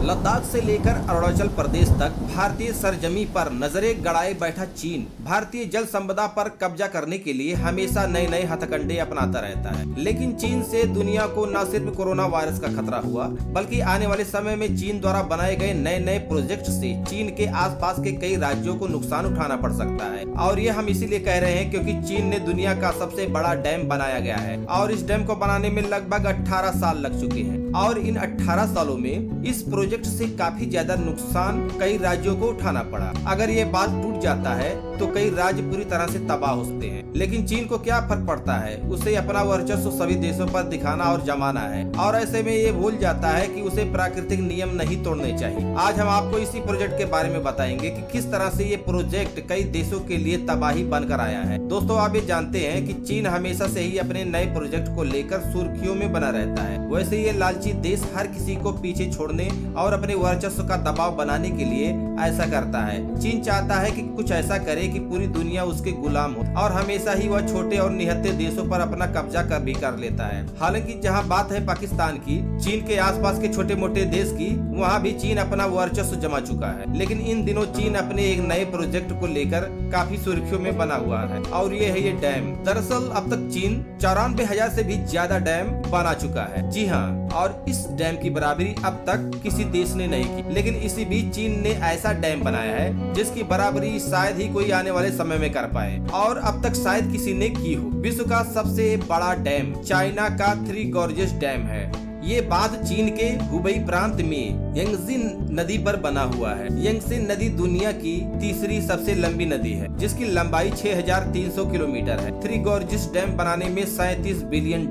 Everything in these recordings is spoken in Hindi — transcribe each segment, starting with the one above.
लद्दाख से लेकर अरुणाचल प्रदेश तक भारतीय सरजमी पर नजरें गड़ाए बैठा चीन भारतीय जल संपदा पर कब्जा करने के लिए हमेशा नए नए हथकंडे अपनाता रहता है। लेकिन चीन से दुनिया को न सिर्फ कोरोना वायरस का खतरा हुआ, बल्कि आने वाले समय में चीन द्वारा बनाए गए नए नए प्रोजेक्ट से चीन के आसपास के कई राज्यों को नुकसान उठाना पड़ सकता है। और ये हम इसीलिए कह रहे हैं क्योंकि चीन ने दुनिया का सबसे बड़ा डैम बनाया गया है और इस डैम को बनाने में लगभग 18 साल लग चुके हैं। और इन 18 सालों में इस प्रोजेक्ट से काफी ज्यादा नुकसान कई राज्यों को उठाना पड़ा। अगर ये बात टूट जाता है तो कई राज्य पूरी तरह से तबाह हो सकते हैं। लेकिन चीन को क्या फर्क पड़ता है, उसे अपना वर्चस्व सभी देशों पर दिखाना और जमाना है। और ऐसे में ये भूल जाता है कि उसे प्राकृतिक नियम नहीं तोड़ने चाहिए। आज हम आपको इसी प्रोजेक्ट के बारे में बताएंगे कि किस तरह से ये प्रोजेक्ट कई देशों के लिए तबाही बनकर आया है। दोस्तों, आप ये जानते हैं कि चीन हमेशा से ही अपने नए प्रोजेक्ट को लेकर सुर्खियों में बना रहता है। वैसे ये लालची देश हर किसी को पीछे छोड़ने और अपने वर्चस्व का दबाव बनाने के लिए ऐसा करता है। चीन चाहता है कि कुछ ऐसा करे कि पूरी दुनिया उसके गुलाम हो और हमेशा ही वह छोटे और निहत्थे देशों पर अपना कब्जा भी कर लेता है। हालांकि जहां बात है पाकिस्तान की, चीन के आसपास के छोटे मोटे देश की, वहां भी चीन अपना वर्चस्व जमा चुका है। लेकिन इन दिनों चीन अपने एक नए प्रोजेक्ट को लेकर काफी सुर्खियों में बना हुआ है और ये है ये डैम। दरअसल अब तक चीन 94,000 से भी ज्यादा डैम बना चुका है। जी हाँ, और इस डैम की बराबरी अब तक किसी देश ने नहीं की। लेकिन इसी बीच चीन ने ऐसा डैम बनाया है जिसकी बराबरी शायद ही कोई आने वाले समय में कर पाए और अब तक शायद किसी ने की हो। विश्व का सबसे बड़ा डैम चाइना का थ्री गॉर्जेस डैम है। ये बांध चीन के हुबई प्रांत में यांगजी नदी पर बना हुआ है। यांगजी नदी दुनिया की तीसरी सबसे लंबी नदी है जिसकी लंबाई 6,300 किलोमीटर है। थ्री गॉर्जेस डैम बनाने में $37 बिलियन,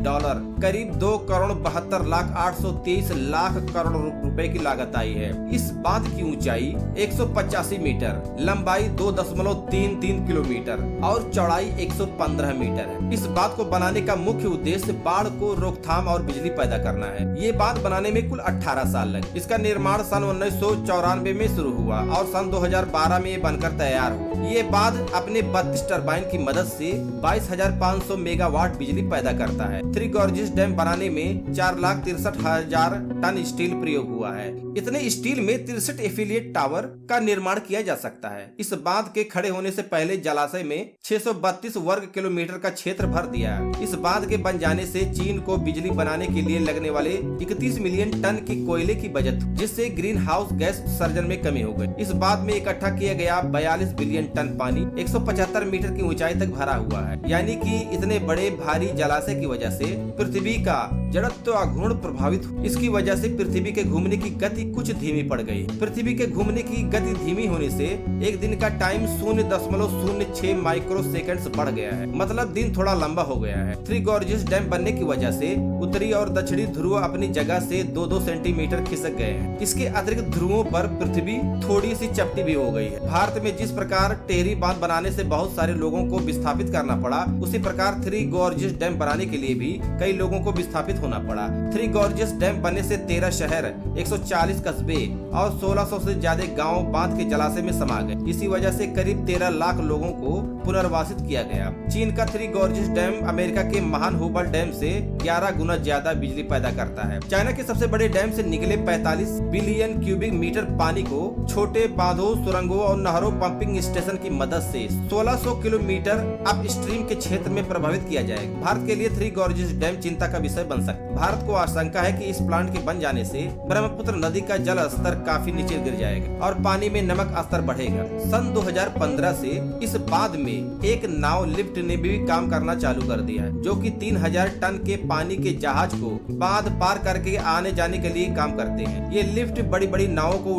करीब 2,72,823 करोड़ रुपए की लागत आई है। इस बांध की ऊंचाई 185 मीटर, लंबाई 2.33 किलोमीटर और चौड़ाई 115 मीटर है। इस बांध को बनाने का मुख्य उद्देश्य बाढ़ को रोकथाम और बिजली पैदा करना है। ये बांध बनाने में कुल 18 साल लगे। इसका निर्माण सन 1994 में शुरू हुआ और सन 2012 में ये बनकर तैयार हुआ। ये बांध अपने 32 टरबाइन की मदद से 22,500 मेगावाट बिजली पैदा करता है। थ्री गॉर्जेस डैम बनाने में 4,63,000 टन स्टील प्रयोग हुआ है। इतने स्टील में 63 एफिलिएट टावर का निर्माण किया जा सकता है। इस बांध के खड़े होने से पहले जलाशय में 632 वर्ग किलोमीटर का क्षेत्र भर दिया है। इस बांध के बन जाने से चीन को बिजली बनाने के लिए लगने वाले 31 मिलियन टन की कोयले की बचत, जिससे ग्रीन हाउस गैस उत्सर्जन में कमी हो गई। इस बांध में इकट्ठा किया गया 42 बिलियन टन पानी 175 मीटर की ऊंचाई तक भरा हुआ है। यानी कि इतने बड़े भारी जलाशय की वजह से पृथ्वी का जड़त्व घूर्ण प्रभावित हुआ। इसकी वजह से पृथ्वी के घूमने की गति कुछ धीमी पड़ गई। पृथ्वी के घूमने की गति धीमी होने से एक दिन का टाइम 0.06 माइक्रो सेकंड्स बढ़ गया है। मतलब दिन थोड़ा लंबा हो गया है। थ्री गॉर्जेस डैम बनने की वजह से उत्तरी और दक्षिणी ध्रुव अपनी जगह से 2-2 सेंटीमीटर खिसक गए हैं। इसके अतिरिक्त ध्रुवों पर पृथ्वी थोड़ी सी चपटी भी हो गई है। भारत में जिस प्रकार टेहरी बांध बनाने से बहुत सारे लोगों को विस्थापित करना पड़ा, उसी प्रकार थ्री गॉर्जेस डैम बनाने के लिए भी कई लोगों को विस्थापित होना पड़ा। थ्री गॉर्जेस डैम बनने से 13 शहर, 140 कस्बे और 1600 से ज्यादा गांव बांध के जलाशय में समा गए। इसी वजह से करीब 13 लाख लोगों को पुनर्वासित किया गया। चीन का थ्री गॉर्जेस डैम अमेरिका के महान हुबल डैम से 11 गुना ज्यादा बिजली पैदा करता है। चाइना के सबसे बड़े डैम से निकले 45 बिलियन क्यूबिक मीटर पानी को छोटे बांधों, सुरंगों और नहरों पंपिंग स्टेशन की मदद से 1600 किलोमीटर अप स्ट्रीम के क्षेत्र में प्रभावित किया जाएगा। भारत के लिए थ्री गॉर्जेस डैम चिंता का विषय बन सकता है। भारत को आशंका है कि इस प्लांट के बन जाने से ब्रह्मपुत्र नदी का जल स्तर काफी नीचे गिर जाएगा और पानी में नमक स्तर बढ़ेगा। सन 2015 से इस बांध में एक नाव लिफ्ट ने भी काम करना चालू कर दिया है, जो कि 3000 टन के पानी के जहाज को बांध पार करके आने जाने के लिए काम करते हैं। ये लिफ्ट बड़ी बड़ी नावों को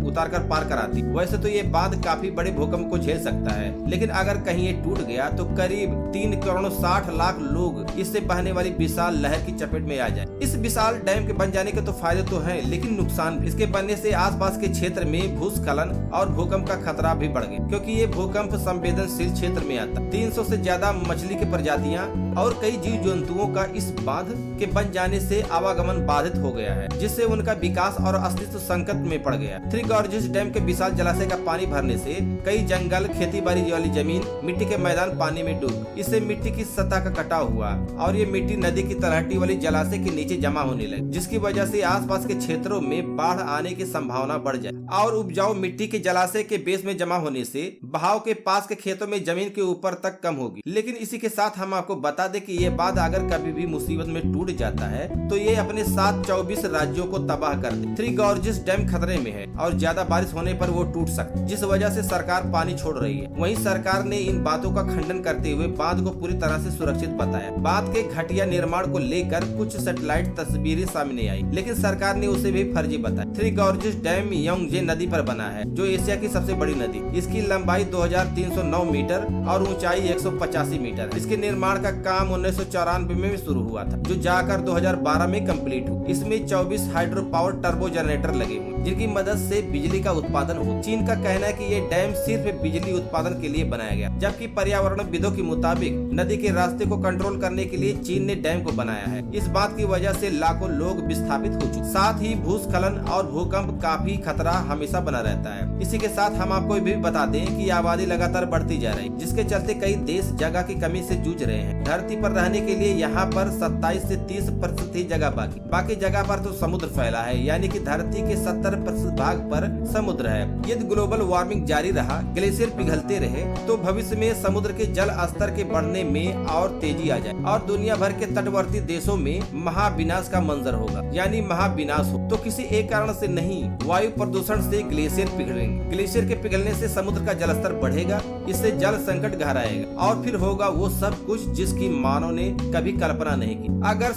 उतारकर पार कराती है। वैसे तो ये बांध काफी बड़े भूकंप को झेल सकता है, लेकिन अगर कहीं ये टूट गया तो करीब 3 करोड़ 60 लाख लोग इससे बहने वाली विशाल लहर की चपेट में आ जाए। इस विशाल डैम के बन जाने के तो फायदे तो हैं, लेकिन नुकसान भी। इसके बनने से आसपास के क्षेत्र में भूस्खलन और भूकंप का खतरा भी बढ़ गया, क्योंकि ये भूकंप संवेदनशील क्षेत्र में आता है। 300 से ज्यादा मछली की प्रजातियां और कई जीव जंतुओं का इस बांध के बन जाने से आवागमन बाधित हो गया है, जिससे उनका विकास और अस्तित्व संकट में पड़ गया। थ्री गॉर्जेस डैम के विशाल जलाशय का पानी भरने से कई जंगल, खेती बाड़ी वाली जमीन, मिट्टी के मैदान पानी में डूब, इससे मिट्टी की सतह का कटाव हुआ और ये मिट्टी नदी की तलहटी वाली जलाशय के नीचे जमा होने लगी, जिसकी वजह से आसपास के क्षेत्रों में बाढ़ आने की संभावना बढ़ जाए। और उपजाऊ मिट्टी के जलाशय के बेस में जमा होने से बहाव के पास के खेतों में जमीन के ऊपर तक कम होगी। लेकिन इसी के साथ हम आपको बता दें कि ये बांध अगर कभी भी मुसीबत में टूट जाता है तो ये अपने साथ 24 राज्यों को तबाह कर दे। थ्री गॉर्जेस डैम खतरे में है और ज्यादा बारिश होने पर वो टूट सकता है, जिस वजह से सरकार पानी छोड़ रही है। वहीं सरकार ने इन बातों का खंडन करते हुए बांध को पूरी तरह से सुरक्षित बताया। बांध के घटिया निर्माण को लेकर कुछ सैटेलाइट तस्वीरें सामने आई, लेकिन सरकार ने उसे भी फर्जी बताया। थ्री गॉर्जेस डैम योंगजे नदी पर बना है, जो एशिया की सबसे बड़ी नदी। इसकी लंबाई 2309 मीटर और ऊंचाई 185 मीटर है। इसके निर्माण का काम 1994 में शुरू हुआ था, जो जाकर 2012 में कंप्लीट हुआ। इसमें 24 हाइड्रो पावर टर्बो जनरेटर लगे हुए, जिनकी मदद से बिजली का उत्पादन हो। चीन का कहना है कि ये डैम सिर्फ बिजली उत्पादन के लिए बनाया गया, जबकि पर्यावरणविदों के मुताबिक नदी के रास्ते को कंट्रोल करने के लिए चीन ने डैम को बनाया है। इस बात की वजह से लाखों लोग विस्थापित हो चुके। साथ ही भूस्खलन और भूकंप काफी खतरा हमेशा बना रहता है। इसी के साथ हम आपको भी बता दें कि आबादी लगातार बढ़ती जा रही है, जिसके चलते कई देश जगह की कमी से जूझ रहे हैं। धरती पर रहने के लिए यहाँ पर 27 से 30% ही जगह बाकी जगह पर तो समुद्र फैला है, यानी कि धरती के 70% भाग पर समुद्र है। यदि ग्लोबल वार्मिंग जारी रहा, ग्लेशियर पिघलते रहे, तो भविष्य में समुद्र के जल स्तर के बढ़ने में और तेजी आ जाए और दुनिया भर के तटवर्ती देशों में महाविनाश का मंजर होगा, यानी महाविनाश हो। तो किसी एक कारण से नहीं, वायु प्रदूषण से ग्लेशियर पिघलेंगे। ग्लेशियर के पिघलने से समुद्र का जलस्तर बढ़ेगा, इससे जल संकट गहराएगा और फिर होगा वो सब कुछ जिसकी मानव ने कभी कल्पना नहीं की। अगर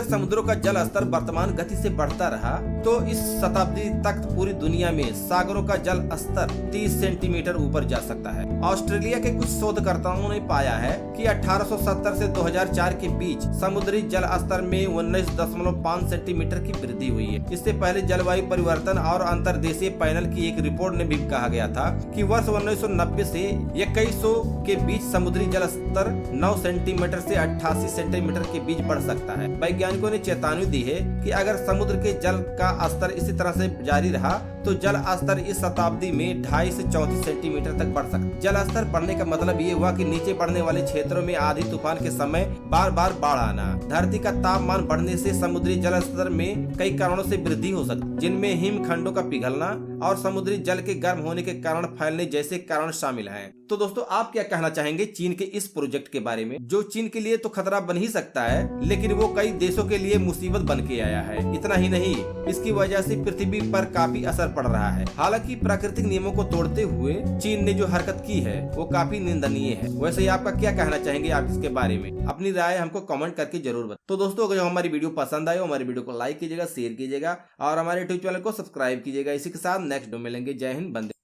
समुद्रों का जल स्तर वर्तमान गति से बढ़ता रहा तो इस शताब्दी तक पूरी दुनिया में सागरों का जल स्तर 30 सेंटीमीटर ऊपर जा सकता है। ऑस्ट्रेलिया के कुछ शोधकर्ताओं ने पाया है कि 1870 से 2004 के बीच समुद्री जल स्तर में 19.5 सेंटीमीटर की वृद्धि हुई है। इससे पहले जलवायु परिवर्तन और अंतर्देशीय पैनल की एक रिपोर्ट में भी कहा गया था कि वर्ष 1990 से 2100 के बीच समुद्री जल स्तर 9 सेंटीमीटर से 88 सेंटीमीटर के बीच बढ़ सकता है। वैज्ञानिकों ने चेतावनी दी है कि अगर समुद्र के जल का स्तर इसी तरह से जारी रहा तो जल स्तर इस शताब्दी में 2.5 से 34 सेंटीमीटर तक बढ़ सकता है। जल स्तर बढ़ने का मतलब ये हुआ कि नीचे बढ़ने वाले क्षेत्रों में आंधी तूफान के समय बार बार बाढ़ आना। धरती का तापमान बढ़ने से समुद्री जल स्तर में कई कारणों से वृद्धि हो सकती है, जिनमें हिमखंडों का पिघलना और समुद्री जल के गर्म होने के कारण फैलने जैसे कारण शामिल हैं। तो दोस्तों, आप क्या कहना चाहेंगे चीन के इस प्रोजेक्ट के बारे में, जो चीन के लिए तो खतरा बन ही सकता है, लेकिन वो कई देशों के लिए मुसीबत बन के आया है। इतना ही नहीं, इसकी वजह से पृथ्वी पर काफी असर पड़ रहा है। हालांकि प्राकृतिक नियमों को तोड़ते हुए चीन ने जो हरकत की है वो काफी निंदनीय है। वैसे ही आपका क्या कहना चाहेंगे आप इसके बारे में? अपनी राय हमको कमेंट करके जरूर बताएं। तो दोस्तों, अगर हमारी वीडियो पसंद आए, हमारी वीडियो को लाइक कीजिएगा, शेयर कीजिएगा और हमारे यूट्यूब चैनल को सब्सक्राइब कीजिएगा। इसी के साथ नेक्स्ट वीडियो मिलेंगे। जय हिंद, वंदे।